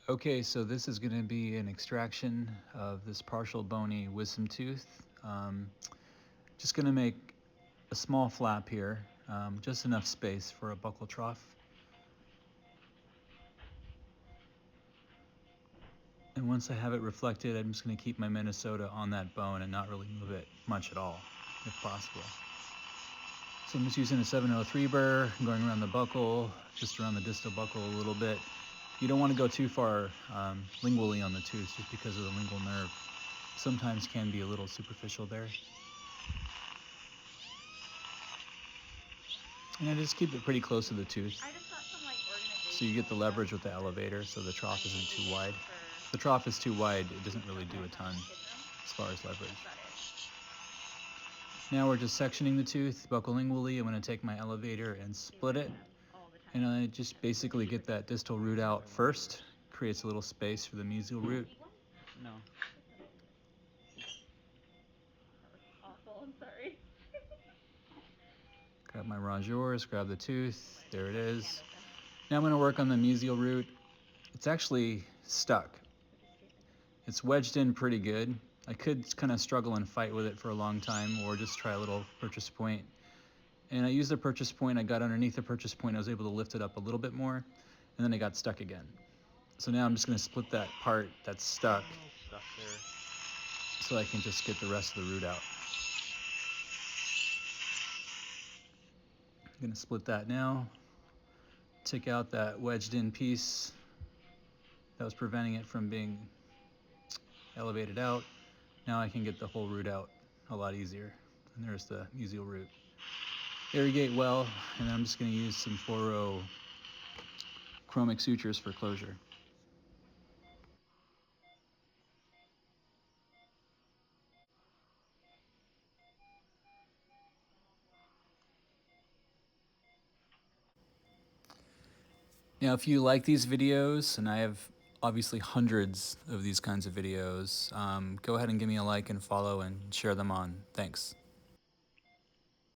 Okay, so this is going to be an extraction of this partial bony wisdom tooth. Just going to make a small flap here, just enough space for a buccal trough. And once I have it reflected, I'm just going to keep my Minnesota on that bone and not really move it much at all, if possible. So I'm just using a 703 burr, going around the buccal, just around the distal buccal a little bit. You don't want to go too far lingually on the tooth just because of the lingual nerve. Sometimes can be a little superficial there. And I just keep it pretty close to the tooth. So you get the leverage with the elevator so the trough isn't too wide. If the trough is too wide, it doesn't really do a ton as far as leverage. Now we're just sectioning the tooth buccolingually. I'm going to take my elevator and split it. And I just basically get that distal root out first. Creates a little space for the mesial root. No. Awful, I'm sorry. Grab my rongeurs, grab the tooth. There it is. Now I'm going to work on the mesial root. It's actually stuck. It's wedged in pretty good. I could kind of struggle and fight with it for a long time or just try a little purchase point. And I used the purchase point, I got underneath the purchase point, I was able to lift it up a little bit more, and then it got stuck again. So now I'm just going to split that part that's stuck there. so I can just get the rest of the root out. I'm going to split that now, take out that wedged in piece that was preventing it from being elevated out. Now I can get the whole root out a lot easier. And there's the mesial root. Irrigate well, and I'm just going to use some 4-row chromic sutures for closure. Now, if you like these videos, and I have obviously hundreds of these kinds of videos, go ahead and give me a like and follow and share them on. Thanks.